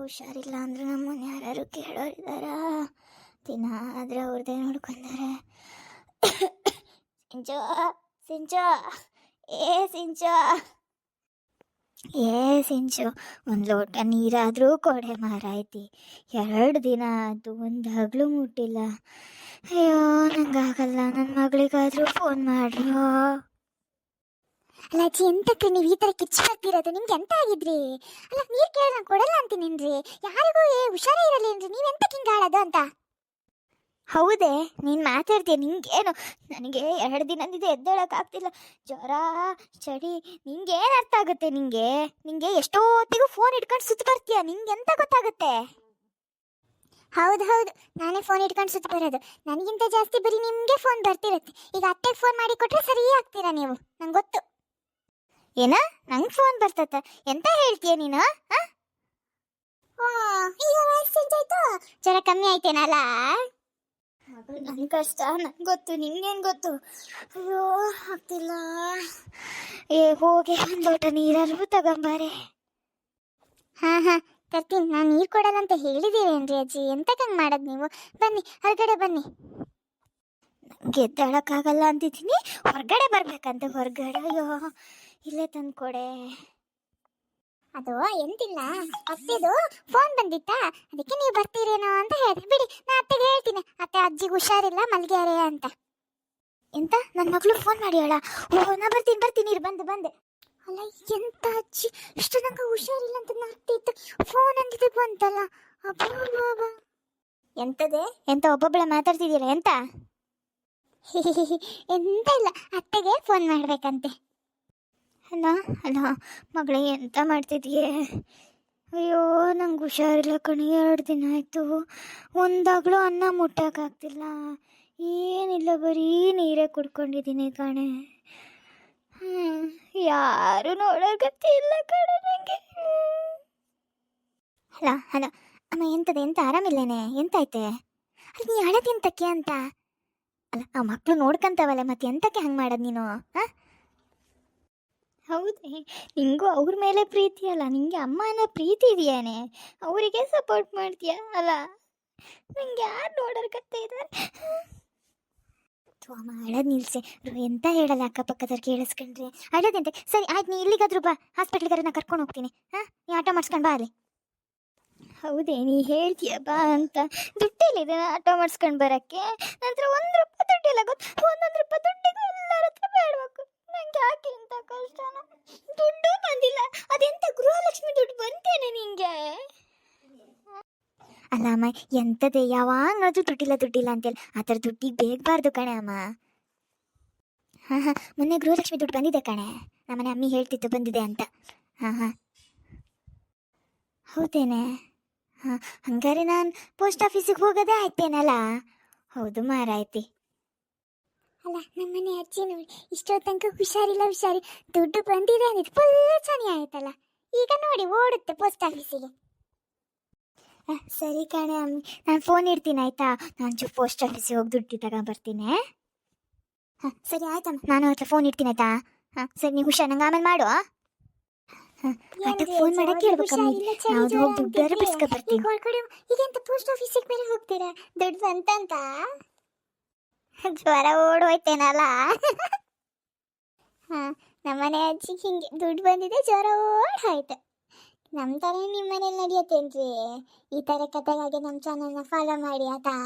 ಹುಷಾರಿಲ್ಲ ಅಂದ್ರೆ ನಮ್ಮನ್ನ ಯಾರು ಕೇಳೋರಿದಾರ? ದಿನ ಆದ್ರೆ ಅವ್ರದ್ದೇ ನೋಡ್ಕೊಂತಾರೆ. ಸಿಂಚೋ, ಸಿಂಚೋ, ಸಿಂಚೋ, ಸಿಂಚು, ಒಂದು ಲೋಟ ನೀರಾದರೂ ಕೊಡೆ ಮಾರಾಯ್ತಿ. 2 ದಿನ ಆಯ್ತು, ಒಂದು ಹಗಲು ಮುಟ್ಟಿಲ್ಲ. ಅಯ್ಯೋ, ನಂಗಾಗಲ್ಲ. ನನ್ನ ಮಗಳಿಗಾದರೂ ಫೋನ್ ಮಾಡ್ರಿಯೋ. ಅಲ್ಲ ಅಜ್ಜಿ, ಎಂತಕ್ಕೆ ನೀವು ಈ ಥರ ಕಿಚ್ಚು ಬರ್ತಿರೋದು? ನಿಮ್ಗೆ ಎಂತ ಆಗಿದ್ರಿ? ಅಲ್ಲ, ನೀರು ಕೇಳಿ ನಾನು ಕೊಡಲ್ಲ ಅಂತೀನೇನ್ರಿ. ಯಾರಿಗೂ ಹುಷಾರೇ ಇರಲ್ಲೇನ್ರಿ? ನೀವೆಂತಕ್ಕೆ ಹಿಂಗೆ ಆಡೋದು ಅಂತ? ಹೌದೇ, ನೀನು ಮಾತಾಡ್ತೀಯ? ನಿಂಗೇನು? ನನಗೆ 2 ದಿನದಿಂದ ಎದ್ದೇಳಕ್ಕಾಗ್ತಿಲ್ಲ. ಜ್ವರ, ಚಳಿ. ನಿಂಗೇನು ಅರ್ಥ ಆಗುತ್ತೆ? ನಿಂಗೆ ಎಷ್ಟೊತ್ತಿಗೂ ಫೋನ್ ಇಟ್ಕೊಂಡು ಸುತ್ತ ಬರ್ತೀಯ. ನಿಂಗೆ ಎಂತ ಗೊತ್ತಾಗುತ್ತೆ? ಹೌದು, ನಾನೇ ಫೋನ್ ಇಟ್ಕೊಂಡು ಸುತ್ತ ಬರೋದು. ನನಗಿಂತ ಜಾಸ್ತಿ ಬರೀ ನಿಮಗೆ ಫೋನ್ ಬರ್ತಿರುತ್ತೆ. ಈಗ ಅತ್ತೆಗೆ ಫೋನ್ ಮಾಡಿ ಕೊಟ್ಟರೆ ಸರಿ ಆಗ್ತೀರಾ ನೀವು, ನಂಗೆ ಗೊತ್ತು. ಏನ? ನಂಗೆ ಫೋನ್ ಬರ್ತತ್ತ? ಎಂತ ಹೇಳ್ತೀಯ ನೀನು? ಈಗ ವಾಯ್ಸ್ ಚೇಂಜ್ ಆಯ್ತು, ಜ್ವರ ಕಮ್ಮಿ ಆಯ್ತೇನಲ್ಲ? ನನ್ನ ಕಷ್ಟ ನಂಗೆ ಗೊತ್ತು, ನಿಂಗೇನು ಗೊತ್ತು? ಅಯ್ಯೋ, ಆಗ್ತಿಲ್ಲ. ಹೋಗಿ ಒಂದು ಲೋಟ ನೀರಾದ್ರು ತಗೊಂಬಾರೆ. ಹಾಂ ತರ್ತೀನಿ. ನಾನು ನೀರು ಕೊಡಲ್ಲ ಅಂತ ಹೇಳಿದ್ದೀರೇನ್ರಿ ಅಜ್ಜಿ? ಎಂತಕ್ಕಂಗೆ ಮಾಡೋದು ನೀವು? ಬನ್ನಿ, ಹೊರಗಡೆ ಬನ್ನಿ. ನಂಗೆ ಎದ್ದಾಳಕ್ಕಾಗಲ್ಲ ಅಂತಿದ್ದೀನಿ, ಹೊರಗಡೆ ಬರ್ಬೇಕಂತೆ. ಹೊರಗಡೆ? ಅಯ್ಯೋ, ಇಲ್ಲೇ ತಂದು ಕೊಡೆ. ಅದು ಎಂತಿಲ್ಲ, ಅತ್ತೆದು ಫೋನ್ ಬಂದಿತ್ತಾ, ಅದಕ್ಕೆ ನೀವು ಬರ್ತೀರೇನೋ ಅಂತ ಹೇಳಿದೆ. ಬಿಡಿ, ನಾ ಅತ್ತೆಗೆ ಹೇಳ್ತೀನಿ, ಅತ್ತೆ ಅಜ್ಜಿಗೆ ಹುಷಾರಿಲ್ಲ, ಮಲ್ಗ್ಯಾರೆ ಅಂತ. ಎಂತ? ನನ್ನ ಮಗಳು ಫೋನ್ ಮಾಡಿ ಹೇಳ? ಓ, ನಾ ಬರ್ತೀನಿ. ಬಂದೆ. ಅಲ್ಲ, ಎಂತ ಅಜ್ಜಿ, ಇಷ್ಟು ನಂಗೆ ಹುಷಾರಿಲ್ಲ ಅಂತ ನಾಗ್ತಿತ್ತು, ಫೋನ್ ಅಂದಿದ್ದು ಬಂತಲ್ಲ. ಅಬ್ಬಾ, ಎಂತದೆ? ಎಂತ ಒಬ್ಬೊಬ್ಬಳೆ ಮಾತಾಡ್ತಿದ್ದೀರಾ? ಎಂತ? ಎಂತ ಇಲ್ಲ, ಅತ್ತೆಗೆ ಫೋನ್ ಮಾಡ್ಬೇಕಂತೆ. ಅಲ್ಲ ಮಗಳೇ, ಎಂತ ಮಾಡ್ತಿದ್ದೀಯೇ? ಅಯ್ಯೋ, ನಂಗೆ ಹುಷಾರಿಲ್ಲ ಕಣೆ. 2 ದಿನ ಆಯಿತು, ಒಂದಾಗಲೂ ಅನ್ನ ಮುಟ್ಟೋಕ್ಕಾಗ್ತಿಲ್ಲ. ಏನಿಲ್ಲ, ಬರೀ ನೀರೇ ಕುಡ್ಕೊಂಡಿದ್ದೀನಿ ಕಣೆ. ಯಾರು ನೋಡೋಗತ್ತೆ ಇಲ್ಲ ಕಣೆ ನನಗೆ. ಹಲೋ ಅಮ್ಮ, ಎಂತ ಆರಾಮಿಲ್ಲೇನೆ? ಎಂತಾಯ್ತೆ? ಅಲ್ಲಿ ನೀ ಅಳದಿಂತಕ್ಕೆ ಅಂತ? ಅಲ್ಲ, ಆ ಮಕ್ಕಳು ನೋಡ್ಕೊಂತವಲ್ಲ, ಮತ್ತೆ ಎಂತಕ್ಕೆ ಹಂಗೆ ಮಾಡೋದು ನೀನು? ಹೌದೇ, ನಿಂಗೂ ಅವ್ರ ಮೇಲೆ ಪ್ರೀತಿ ಅಲ್ಲ? ನಿಂಗೆ ಅಮ್ಮ ಅನ್ನೋ ಪ್ರೀತಿ ಇದೆಯಾನೆ? ಅವರಿಗೆ ಸಪೋರ್ಟ್ ಮಾಡ್ತೀಯ ಅಲ್ಲ? ನಂಗೆ ಯಾರು ನೋಡೋರ್ಗತ್ತೆ ಇದ್ದಾರೆ? ಅಮ್ಮ, ಅಳೋದು ನಿಲ್ಸೆ. ಎಂತ ಹೇಳಲ್ಲ, ಅಕ್ಕಪಕ್ಕದವ್ರು ಕೇಳಿಸ್ಕೊಂಡ್ರೆ ಅಳೋದಂತೆ. ಸರಿ ಆಯ್ತು, ನೀ ಇಲ್ಲಿಗಾದ್ರೂ ಬಾ, ಹಾಸ್ಪಿಟ್ಲಿಗಾರ ನಾ ಕರ್ಕೊಂಡು ಹೋಗ್ತೀನಿ. ನೀ ಆಟೋ ಮಾಡಿಸ್ಕೊಂಡು ಬಾ ಅಲ್ಲಿ. ಹೌದೇ, ನೀ ಹೇಳ್ತೀಯ ಬಾ ಅಂತ? ದುಡ್ಡಿಲ್ಲಿದೆ ಆಟೋ ಮಾಡಿಸ್ಕೊಂಡು ಬರೋಕ್ಕೆ? ನಂತರ 1 ರೂಪಾಯಿ ದುಡ್ಡಿಲ್ಲ ಗೊತ್ತು. 1 ರೂಪಾಯಿ ದುಡ್ಡಿಗೂ ಎಲ್ಲರ ಹತ್ರ ಬೇಡಬೇಕು. ನಂಗೆ ಯಾಕೆ ಇಂಥ ಕಷ್ಟನ? ದುಡ್ಡು ಬಂದಿಲ್ಲ. ಅದೆಂತ ಗೃಹಲಕ್ಷ್ಮಿ ದುಡ್ಡು ಬಂತೇನೆ ನಿಂಗೆ? ಅಲ್ಲ ಅಮ್ಮ, ಎಂತದೆ ಯಾವಾಗ ನೋಡಿದ್ರು ದುಡ್ಡಿಲ್ಲ ಅಂತೇಳಿ. ಆ ಥರ ದುಡ್ಡಿಗೆ ಬೇಕಬಾರ್ದು ಕಣೆ ಅಮ್ಮ. ಹಾಂ ಮೊನ್ನೆ ಗೃಹಲಕ್ಷ್ಮಿ ದುಡ್ಡು ಬಂದಿದೆ ಕಣೆ. ನಮ್ಮನೆ ಅಮ್ಮಿ ಹೇಳ್ತಿತ್ತು ಬಂದಿದೆ ಅಂತ. ಹಾಂ ಹೌದೇನೆ? ಹಂಗಾರೆ ನಾನು ಪೋಸ್ಟ್ ಆಫೀಸಿಗೆ ಹೋಗೋದೇ ಆಯ್ತೇನಲ್ಲ? ಹೌದು ಮಾರಾಯ್ತಿ. ಅಲ್ಲ, ನಮ್ಮನೆ ಅಜ್ಜಿ ನೋಡಿ, ಇಷ್ಟೊತ್ತು ತನಕ ಹುಷಾರಿಲ್ಲ, ದುಡ್ಡು ಬಂದಿದೆ ಅಂದಿದ್ದು ಫುಲ್ ಚನಿ ಆಯ್ತಲ್ಲ. ಈಗ ನೋಡಿ ಓಡುತ್ತೆ ಪೋಸ್ಟ್ ಆಫೀಸಿಗೆ. ಸರಿ ಕಣೆ ಅಮ್ಮಿ, ನಾನು ಫೋನ್ ಇಡ್ತೀನಿ ಆಯ್ತಾ? ನಾನು ಪೋಸ್ಟ್ ಆಫೀಸಿಗೆ ಹೋಗಿ ದುಡ್ಡು ತಗೊಂಡ್ಬರ್ತೀನಿ. ಸರಿ ಆಯ್ತಮ್ಮ, ನಾನು ಹತ್ರ ಫೋನ್ ಇಡ್ತೀನಿ ಆಯ್ತಾ? ಸರಿ, ನೀವು ಹುಷಾರ್, ನಂಗೆ ಆಮೇಲೆ ಮಾಡು. ಫೋನ್ ಮಾಡಕ್ಕೆ ಹೇಳ್ಬೇಕಮ್ಮ, ನಾವು ಹೋಗಿ ದುಡ್ಡು ಬಿಡಿಸ್ಕೊಬರ್ತೀನಿ. ಈಗೆಂತ ಪೋಸ್ಟ್ ಆಫೀಸಿಗೆ ಬೇರೆ ಹೋಗ್ತೀರಾ? ದುಡ್ಡು ಬಂತಂತ? ಜ್ವರ ಓಡೋಯ್ತೇನಲ್ಲ? ನಮ್ಮನೆ ಅಜ್ಜಿಗೆ ಹಿಂಗೆ ದುಡ್ಡು ಬಂದಿದೆ, ಜ್ವರ ಓಡೋಯ್ತು. ನಮ್ಮ ಥರ ನಿಮ್ಮ ಮನೇಲಿ ನಡೆಯತ್ತೇನ್ರಿ? ಈ ಥರ ಕಥೆಗಾಗಿ ನಮ್ಮ ಚಾನಲ್ನ ಫಾಲೋ ಮಾಡಿ ಆಯ್ತಾ?